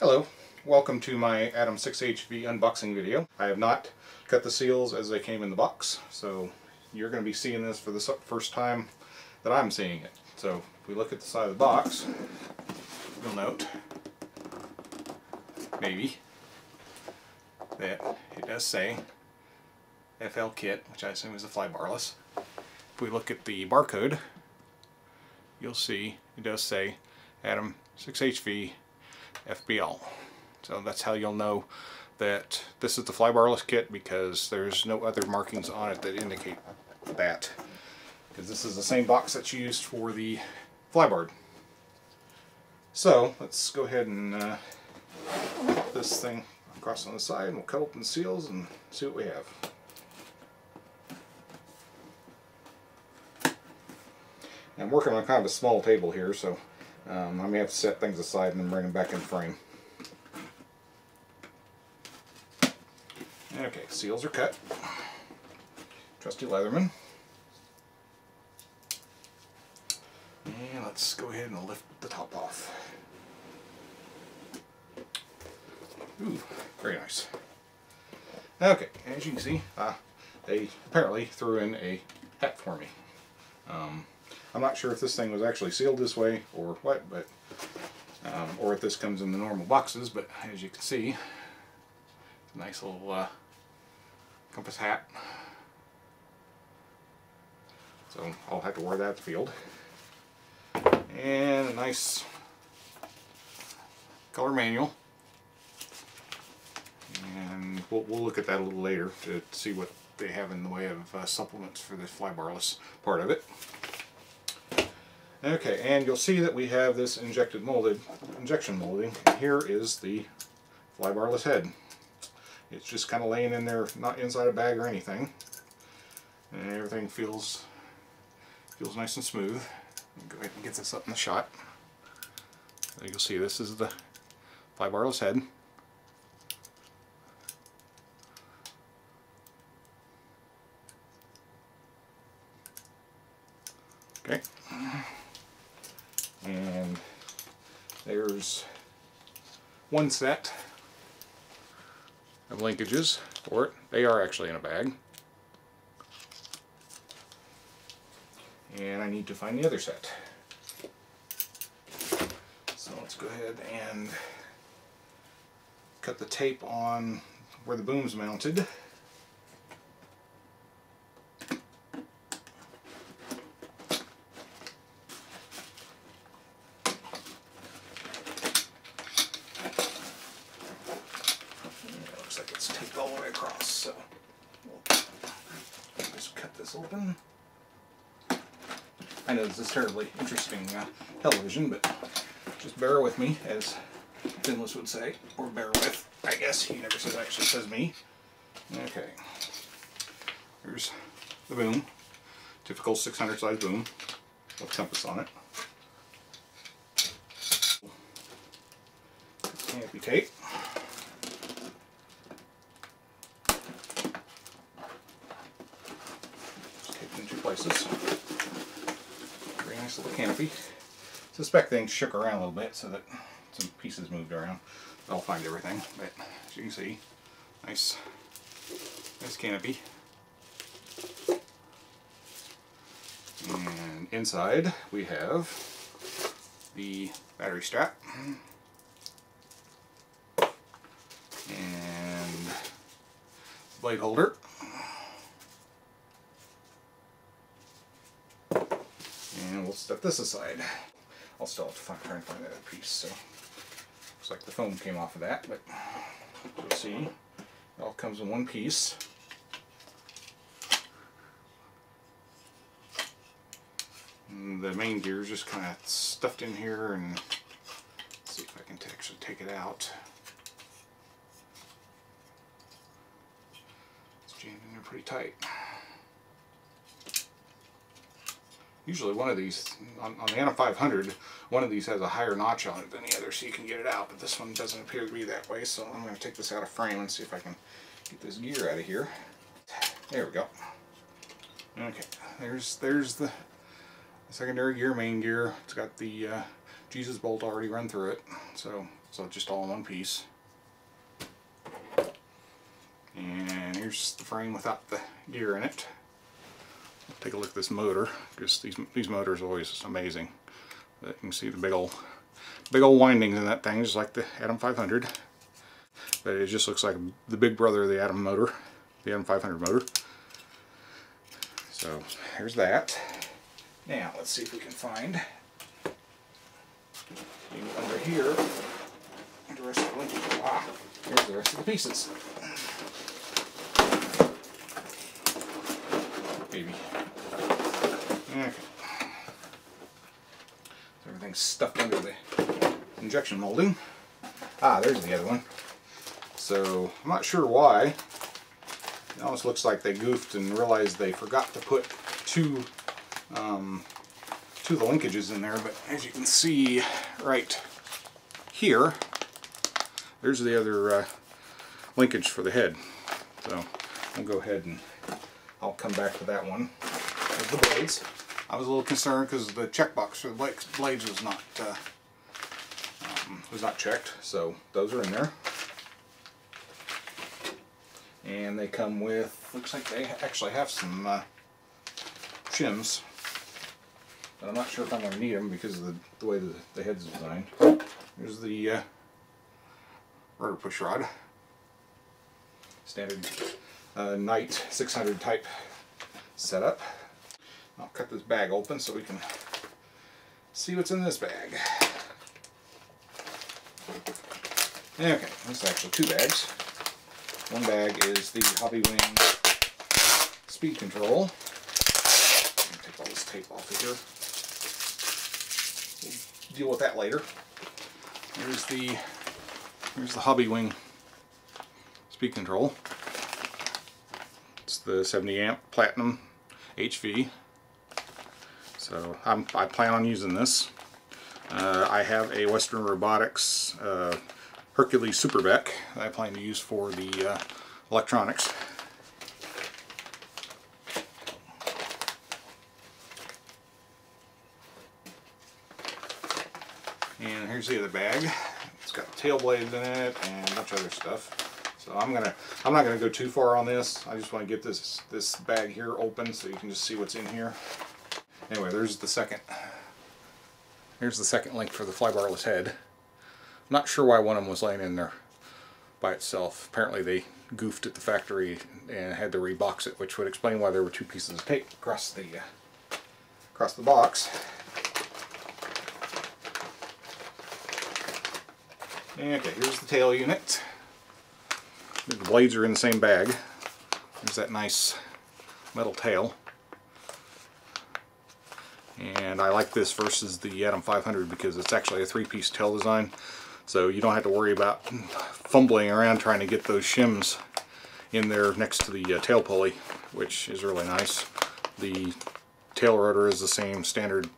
Hello, welcome to my Atom 6HV unboxing video. I have not cut the seals as they came in the box, so you're going to be seeing this for the first time that I'm seeing it. So if we look at the side of the box, you'll note, maybe, that it does say FL Kit, which I assume is a Flybarless. If we look at the barcode, you'll see it does say Atom 6HV FBL. So that's how you'll know that this is the Flybarless kit, because there's no other markings on it that indicate that. Because this is the same box that's used for the Flybarless. So let's go ahead and put this thing across on the side, and we'll cut open the seals and see what we have. Now, I'm working on kind of a small table here, so I may have to set things aside and then bring them back in frame. Okay, seals are cut. Trusty Leatherman. And let's go ahead and lift the top off. Ooh, very nice. Okay, as you can see, they apparently threw in a hat for me. I'm not sure if this thing was actually sealed this way or what, but or if this comes in the normal boxes, but as you can see, it's a nice little compass hat. So I'll have to wear that at the field. And a nice color manual. And we'll look at that a little later to see what they have in the way of supplements for the Flybarless part of it. Okay, and you'll see that we have this injection molding. Here is the Flybarless head. It's just kind of laying in there, not inside a bag or anything, and everything feels nice and smooth. Go ahead and get this up in the shot. So you'll see this is the Flybarless head. Okay. And there's one set of linkages for it. They are actually in a bag. And I need to find the other set. So let's go ahead and cut the tape on where the boom's mounted. All the way across, so we'll just cut this open. I know this is terribly interesting television, but just bear with me, as Finless would say, or bear with, I guess. He never says, actually says me. Okay, here's the boom, typical 600 size boom with compass on it. Canopy tape. Places. Very nice little canopy. Suspect things shook around a little bit so that some pieces moved around. I'll find everything, but as you can see, nice canopy. And inside we have the battery strap and blade holder. And we'll step this aside. I'll still have to try and find that other piece. So looks like the foam came off of that, but you'll see it all comes in one piece. And the main gear is just kind of stuffed in here, and let's see if I can actually take it out. It's jammed in there pretty tight. Usually one of these, on the Atom 500, one of these has a higher notch on it than the other, so you can get it out, but this one doesn't appear to be that way, so I'm going to take this out of frame and see if I can get this gear out of here. There we go. Okay, there's the secondary gear, main gear. It's got the Jesus bolt already run through it, so so it's just all in one piece. And here's the frame without the gear in it. Take a look at this motor, because these motors are always amazing. But you can see the big old windings in that thing, just like the Atom 500. But it just looks like the big brother of the Atom motor, the Atom 500 motor. So here's that. Now let's see if we can find under here the rest of the linkage. Ah, here's the rest of the pieces. Maybe. Okay. So everything's stuffed under the injection molding. Ah, there's the other one. So I'm not sure why. It almost looks like they goofed and realized they forgot to put two of the linkages in there, but as you can see right here, there's the other linkage for the head. So I'll go ahead and I'll come back to that one with the blades. I was a little concerned because the checkbox for the blades was not checked, so those are in there. And they come with, looks like they actually have some shims, but I'm not sure if I'm going to need them because of the way the head's designed. There's the rotor push rod, standard Knight 600 type setup. I'll cut this bag open so we can see what's in this bag. Okay, this is actually two bags. One bag is the Hobby Wing speed control. Take all this tape off of here. We'll deal with that later. Here's the Hobby Wing speed control. It's the 70 amp Platinum HV. So I plan on using this. I have a Western Robotics Hercules Superbec that I plan to use for the electronics. And here's the other bag. It's got tail blades in it and a bunch of other stuff. So I'm not gonna go too far on this. I just want to get this bag here open so you can just see what's in here. Anyway, there's the second. Here's the second link for the Flybarless head. I'm not sure why one of them was laying in there by itself. Apparently they goofed at the factory and had to rebox it, which would explain why there were two pieces of tape across the box. Okay, here's the tail unit. The blades are in the same bag. There's that nice metal tail. And I like this versus the Atom 500 because it's actually a three-piece tail design. So you don't have to worry about fumbling around trying to get those shims in there next to the tail pulley, which is really nice. The tail rotor is the same standard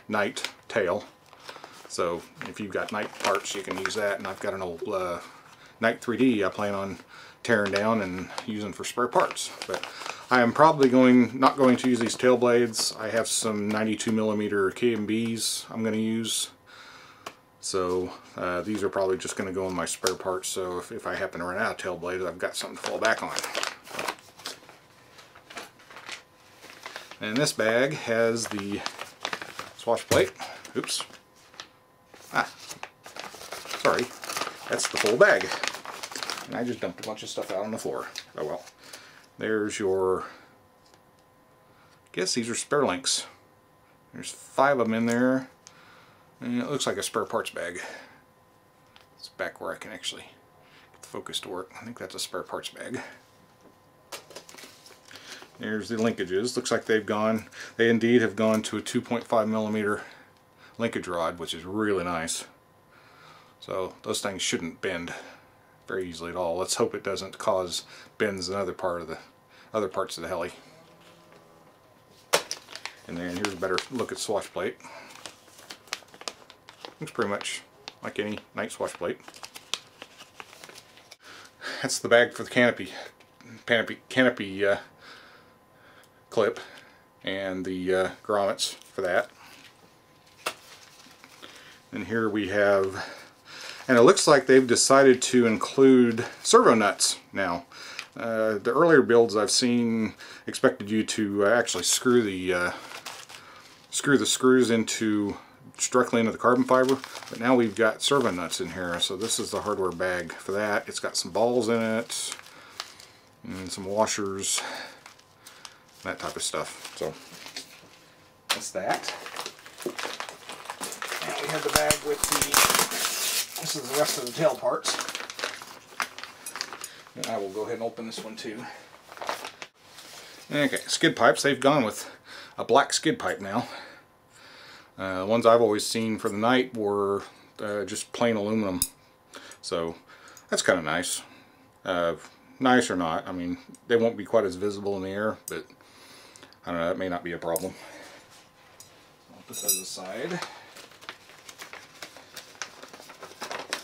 Knight tail. So if you've got Knight parts, you can use that. And I've got an old Knight 3D I plan on tearing down and using for spare parts. But I am probably not going to use these tail blades. I have some 92mm KMBs I'm going to use. So these are probably just going to go in my spare parts, so if I happen to run out of tail blades, I've got something to fall back on. And this bag has the swash plate. Oops. Sorry. That's the full bag. And I just dumped a bunch of stuff out on the floor. Oh well. There's your, I guess these are spare links. There's 5 of them in there. And it looks like a spare parts bag. It's back where I can actually get the focus to work. I think that's a spare parts bag. There's the linkages. Looks like they indeed have gone to a 2.5mm linkage rod, which is really nice. So those things shouldn't bend very easily at all. Let's hope it doesn't cause bends in other parts of the heli. And then here's a better look at swash plate. Looks pretty much like any Knight swash plate. That's the bag for the canopy clip and the grommets for that. And here we have And it looks like they've decided to include servo nuts now. The earlier builds I've seen expected you to actually screw the screws into directly into the carbon fiber, but now we've got servo nuts in here. So this is the hardware bag for that. It's got some balls in it and some washers, that type of stuff. So that's that. And we have the bag with this is the rest of the tail parts. And I will go ahead and open this one too. Okay, skid pipes. They've gone with a black skid pipe now. The ones I've always seen for the night were just plain aluminum. So that's kind of nice. Nice or not, I mean, they won't be quite as visible in the air, but I don't know, that may not be a problem. I'll put those aside.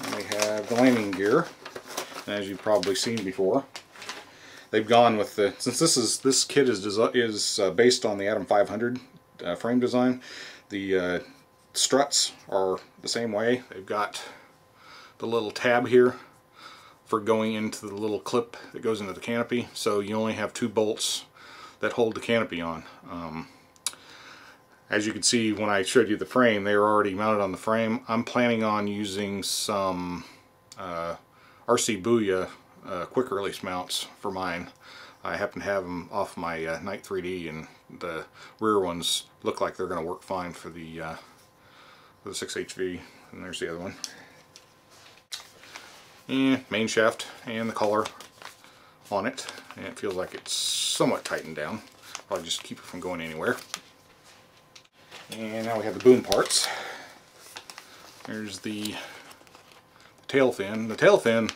And we have the landing gear, and as you've probably seen before, they've gone with the, since this kit is based on the Atom 500 frame design, the struts are the same way. They've got the little tab here for going into the little clip that goes into the canopy, so you only have 2 bolts that hold the canopy on. As you can see when I showed you the frame, they were already mounted on the frame. I'm planning on using some RC Booyah quick release mounts for mine. I happen to have them off my Night 3D, and the rear ones look like they're going to work fine for the 6HV. And there's the other one. And main shaft and the collar on it, and it feels like it's somewhat tightened down. Probably just keep it from going anywhere. And now we have the boom parts. There's the tail fin. The tail fin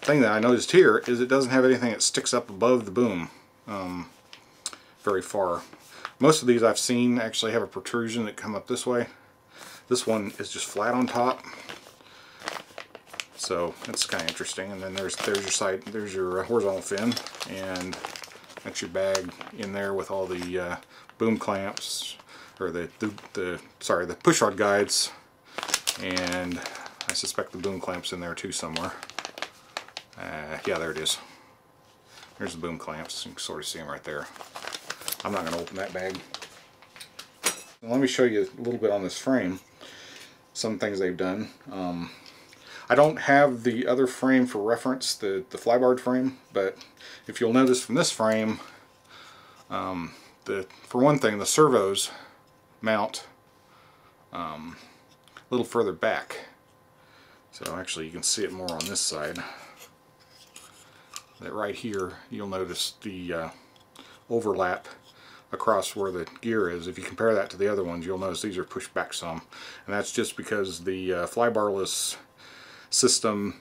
thing that I noticed here is it doesn't have anything that sticks up above the boom very far. Most of these I've seen actually have a protrusion that come up this way. This one is just flat on top. So that's kind of interesting. And then there's your horizontal fin, and that's your bag in there with all the boom clamps, or the push rod guides, and I suspect the boom clamps in there too somewhere. Yeah, there it is. There's the boom clamps. You can sort of see them right there. I'm not going to open that bag. Let me show you a little bit on this frame. Some things they've done. I don't have the other frame for reference, the Flybarless frame, but if you'll notice from this frame, for one thing, the servos mount a little further back. So actually you can see it more on this side. That right here, you'll notice the overlap across where the gear is. If you compare that to the other ones, you'll notice these are pushed back some, and that's just because the Flybarless system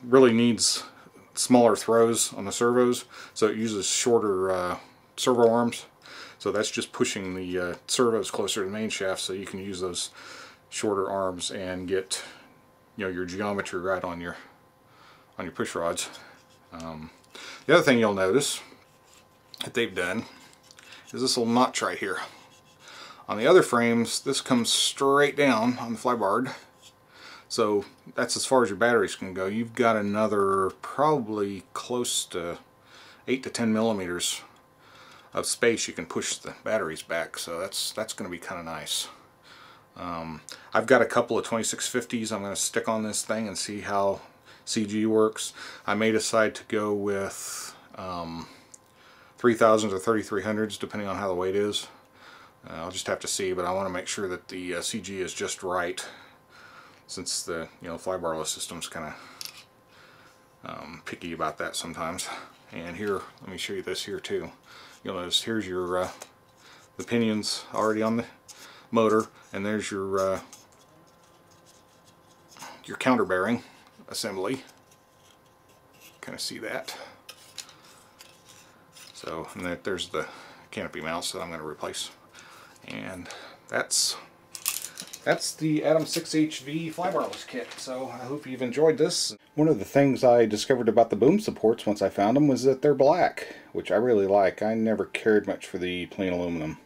really needs smaller throws on the servos, so it uses shorter servo arms. So that's just pushing the servos closer to the main shaft, so you can use those shorter arms and get, you know, your geometry right on your push rods. The other thing you'll notice that they've done is this little notch right here. On the other frames, this comes straight down on the Flybarless. So that's as far as your batteries can go. You've got another probably close to 8 to 10 millimeters of space you can push the batteries back. So that's going to be kind of nice. I've got a couple of 2650s I'm going to stick on this thing and see how CG works. I may decide to go with 3000s or 3300s depending on how the weight is. I'll just have to see, but I want to make sure that the CG is just right, since the Flybarless system's kind of picky about that sometimes. And here, let me show you this here too. You'll notice here's your the pinions already on the motor, and there's your counter bearing assembly. Kind of see that. So, and there's the canopy mounts that I'm going to replace, and that's the Atom 6HV Flybarless kit. So I hope you've enjoyed this. One of the things I discovered about the boom supports once I found them was that they're black, which I really like. I never cared much for the plain aluminum.